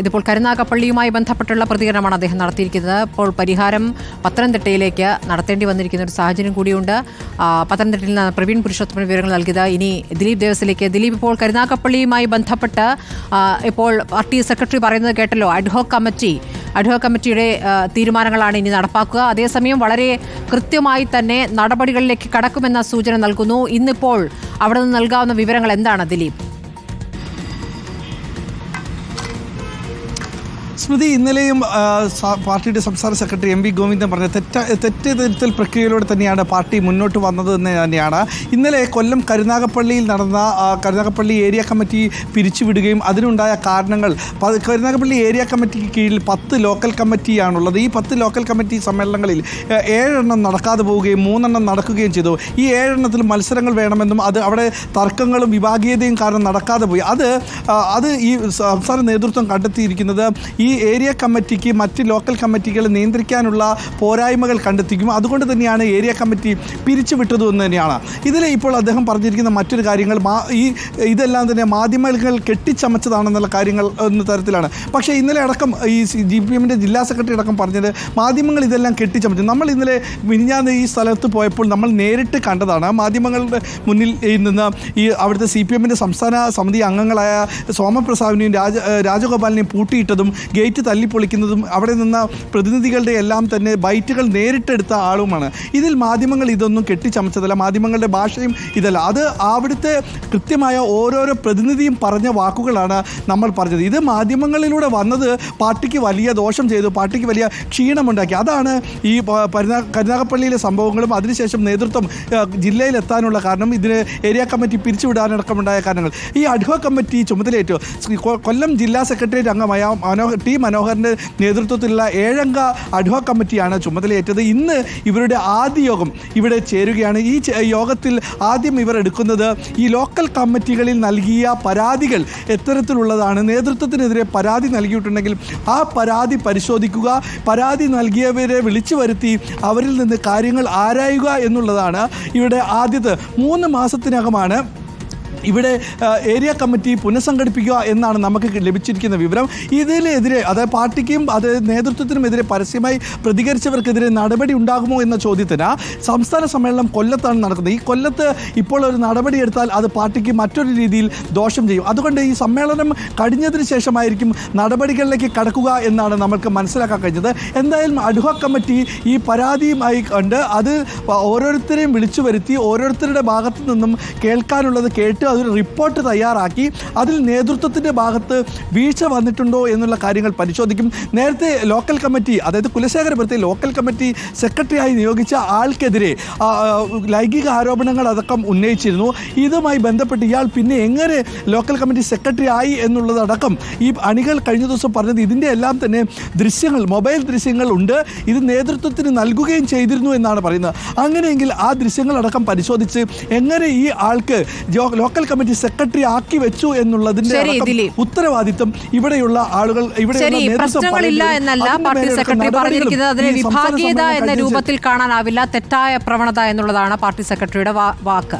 ഇതിപ്പോൾ കരുനാഗപ്പള്ളിയുമായി ബന്ധപ്പെട്ടുള്ള പ്രതികരണമാണ് അദ്ദേഹം നടത്തിയിരിക്കുന്നത്. ഇപ്പോൾ പരിഹാരം പത്തനംതിട്ടയിലേക്ക് നടത്തേണ്ടി വന്നിരിക്കുന്ന ഒരു സാഹചര്യം കൂടിയുണ്ട്. പത്തനംതിട്ടയിൽ നിന്ന് പ്രവീൺ പുരുഷോത്തമൻ വിവരങ്ങൾ നൽകിയത്. ഇനി ദിലീപ് ദേവസിലേക്ക്. ദിലീപ്, ഇപ്പോൾ കരുനാഗപ്പള്ളിയുമായി ബന്ധപ്പെട്ട് ഇപ്പോൾ പാർട്ടി സെക്രട്ടറി പറയുന്നത് കേട്ടല്ലോ, അഡ്ഹോക് കമ്മിറ്റിയുടെ തീരുമാനങ്ങളാണ് ഇനി നടപ്പാക്കുക. അതേസമയം വളരെ കൃത്യമായി തന്നെ നടപടികളിലേക്ക് കടക്കുമെന്ന സൂചന നൽകുന്നു. ഇന്നിപ്പോൾ അവിടെ നിന്ന് നൽകാവുന്ന വിവരങ്ങൾ എന്താണ് ദിലീപ്? സ്മൃതി, ഇന്നലെയും പാർട്ടിയുടെ സംസ്ഥാന സെക്രട്ടറി എം വി ഗോവിന്ദൻ പറഞ്ഞ തെറ്റിദ്ധരുത്തൽ പ്രക്രിയയിലൂടെ തന്നെയാണ് പാർട്ടി മുന്നോട്ട് വന്നത് എന്ന് തന്നെയാണ്. ഇന്നലെ കൊല്ലം കരുനാഗപ്പള്ളിയിൽ നടന്ന കരുനാഗപ്പള്ളി ഏരിയ കമ്മിറ്റി പിരിച്ചുവിടുകയും അതിനുണ്ടായ കാരണങ്ങൾ, കരുനാഗപ്പള്ളി ഏരിയ കമ്മിറ്റിക്ക് കീഴിൽ 10 ലോക്കൽ കമ്മിറ്റിയാണുള്ളത്. ഈ 10 ലോക്കൽ കമ്മിറ്റി സമ്മേളനങ്ങളിൽ 7 എണ്ണം നടക്കാതെ പോവുകയും 3 എണ്ണം നടക്കുകയും ചെയ്തു. ഈ 7 എണ്ണത്തിൽ മത്സരങ്ങൾ വേണമെന്നും അത് അവിടെ തർക്കങ്ങളും വിഭാഗീയതയും കാരണം നടക്കാതെ പോയി. അത് ഈ സംസ്ഥാന നേതൃത്വം കണ്ടെത്തിയിരിക്കുന്നത് ഈ ഏരിയ കമ്മിറ്റിക്ക് മറ്റ് ലോക്കൽ കമ്മിറ്റികളെ നിയന്ത്രിക്കാനുള്ള പോരായ്മകൾ കണ്ടെത്തിക്കും. അതുകൊണ്ട് തന്നെയാണ് ഏരിയ കമ്മിറ്റി പിരിച്ചുവിട്ടതെന്ന് തന്നെയാണ്. ഇതിൽ ഇപ്പോൾ അദ്ദേഹം പറഞ്ഞിരിക്കുന്ന മറ്റൊരു കാര്യങ്ങൾ, ഇതെല്ലാം തന്നെ മാധ്യമങ്ങൾ കെട്ടിച്ചമച്ചതാണെന്നുള്ള കാര്യങ്ങൾ എന്ന തരത്തിലാണ്. പക്ഷേ ഇന്നലെ അടക്കം ഈ GPM-ൻ്റെ ജില്ലാ സെക്രട്ടറി അടക്കം പറഞ്ഞത് മാധ്യമങ്ങൾ ഇതെല്ലാം കെട്ടിച്ചമച്ചു. നമ്മൾ ഇന്നലെ മിനിഞ്ഞാന്ന് ഈ സ്ഥലത്ത് പോയപ്പോൾ നമ്മൾ നേരിട്ട് കണ്ടതാണ്. മാധ്യമങ്ങളുടെ മുന്നിൽ നിന്ന് ഈ അവിടുത്തെ CPM-ൻ്റെ സംസ്ഥാന സമിതി അംഗങ്ങളായ സോമപ്രസാദിനെയും രാജഗോപാലിനെയും പൂട്ടിയിട്ടതും ഗേറ്റ് തല്ലിപ്പൊളിക്കുന്നതും അവിടെ നിന്ന പ്രതിനിധികളുടെ എല്ലാം തന്നെ ബൈറ്റുകൾ നേരിട്ടെടുത്ത ആളുമാണ്. ഇതിൽ മാധ്യമങ്ങൾ ഇതൊന്നും കെട്ടിച്ചമച്ചതല്ല, മാധ്യമങ്ങളുടെ ഭാഷയും ഇതല്ല. അത് അവിടുത്തെ കൃത്യമായ ഓരോരോ പ്രതിനിധിയും പറഞ്ഞ വാക്കുകളാണ് നമ്മൾ പറഞ്ഞത്. ഇത് മാധ്യമങ്ങളിലൂടെ വന്നത് പാർട്ടിക്ക് വലിയ ദോഷം ചെയ്തു, പാർട്ടിക്ക് വലിയ ക്ഷീണമുണ്ടാക്കി. അതാണ് ഈ കരുനാഗപ്പള്ളിയിലെ സംഭവങ്ങളും അതിനുശേഷം നേതൃത്വം ജില്ലയിലെത്താനുള്ള കാരണം, ഇതിന് ഏരിയ കമ്മിറ്റി പിരിച്ചുവിടാനടക്കമുണ്ടായ കാരണങ്ങൾ. ഈ അഡ്ഹോക് കമ്മിറ്റി ചുമതലയേറ്റു കൊല്ലം ജില്ലാ സെക്രട്ടേറിയറ്റ് അംഗമായ ടി മനോഹറിൻ്റെ നേതൃത്വത്തിലുള്ള 7-അംഗ അഡ്ഹോക് കമ്മിറ്റിയാണ് ചുമതലയേറ്റത്. ഇന്ന് ഇവരുടെ ആദ്യ യോഗം ഇവിടെ ചേരുകയാണ്. ഈ യോഗത്തിൽ ആദ്യം ഇവർ എടുക്കുന്നത് ഈ ലോക്കൽ കമ്മിറ്റികളിൽ നൽകിയ പരാതികൾ എത്തരത്തിലുള്ളതാണ്, നേതൃത്വത്തിനെതിരെ പരാതി നൽകിയിട്ടുണ്ടെങ്കിൽ ആ പരാതി പരിശോധിക്കുക, പരാതി നൽകിയവരെ വിളിച്ചു വരുത്തി അവരിൽ നിന്ന് കാര്യങ്ങൾ ആരായുക എന്നുള്ളതാണ് ഇവിടെ ആദ്യത്തെ. 3 മാസത്തിനകമാണ് ഇവിടെ ഏരിയ കമ്മിറ്റി പുനഃസംഘടിപ്പിക്കുക എന്നാണ് നമുക്ക് ലഭിച്ചിരിക്കുന്ന വിവരം. ഇതിനെതിരെ, അതായത് പാർട്ടിക്കും അത് നേതൃത്വത്തിനുമെതിരെ പരസ്യമായി പ്രതികരിച്ചവർക്കെതിരെ നടപടി ഉണ്ടാകുമോ എന്ന ചോദ്യത്തിന് സംസ്ഥാന സമ്മേളനം കൊല്ലത്താണ് നടക്കുന്നത്. ഈ കൊല്ലത്ത് ഇപ്പോൾ ഒരു നടപടി എടുത്താൽ അത് പാർട്ടിക്ക് മറ്റൊരു രീതിയിൽ ദോഷം ചെയ്യും. അതുകൊണ്ട് ഈ സമ്മേളനം കഴിഞ്ഞതിന് ശേഷമായിരിക്കും നടപടികളിലേക്ക് കടക്കുക എന്നാണ് നമുക്ക് മനസ്സിലാക്കാൻ കഴിഞ്ഞത്. എന്തായാലും അഡ്ഹോക് കമ്മിറ്റി ഈ പരാതിയുമായി കണ്ട് അത് ഓരോരുത്തരെയും വിളിച്ചു വരുത്തി ഓരോരുത്തരുടെ ഭാഗത്തു നിന്നും കേൾക്കാനുള്ളത് കേട്ട് അതൊരു റിപ്പോർട്ട് തയ്യാറാക്കി അതിൽ നേതൃത്വത്തിൻ്റെ ഭാഗത്ത് വീഴ്ച വന്നിട്ടുണ്ടോ എന്നുള്ള കാര്യങ്ങൾ പരിശോധിക്കും. നേരത്തെ ലോക്കൽ കമ്മിറ്റി, അതായത് കുലശേഖരപുരത്തെ ലോക്കൽ കമ്മിറ്റി സെക്രട്ടറിയായി നിയോഗിച്ച ആൾക്കെതിരെ ലൈംഗിക ആരോപണങ്ങൾ അടക്കം ഉന്നയിച്ചിരുന്നു. ഇതുമായി ബന്ധപ്പെട്ട് ഇയാൾ പിന്നെ എങ്ങനെ ലോക്കൽ കമ്മിറ്റി സെക്രട്ടറി ആയി എന്നുള്ളതടക്കം ഈ അണികൾ കഴിഞ്ഞ ദിവസം പറഞ്ഞത് ഇതിൻ്റെ എല്ലാം തന്നെ ദൃശ്യങ്ങൾ, മൊബൈൽ ദൃശ്യങ്ങൾ ഉണ്ട്, ഇത് നേതൃത്വത്തിന് നൽകുകയും ചെയ്തിരുന്നു എന്നാണ് പറയുന്നത്. അങ്ങനെയെങ്കിൽ ആ ദൃശ്യങ്ങളടക്കം പരിശോധിച്ച് എങ്ങനെ ഈ ആൾക്ക് ലോക്കൽ കമ്മിറ്റി സെക്രട്ടറി ആക്കി വെച്ചു എന്നുള്ളതിന്റെ ഉത്തരവാദിത്വം ഇവിടെയുള്ള ആളുകൾ, പ്രശ്നങ്ങളില്ല എന്നല്ല പാർട്ടി സെക്രട്ടറി പറഞ്ഞിരിക്കുന്നത്. അതിനെ വിഭാഗീയത എന്ന രൂപത്തിൽ കാണാനാവില്ല, തെറ്റായ പ്രവണത എന്നുള്ളതാണ് പാർട്ടി സെക്രട്ടറിയുടെ വാക്ക്.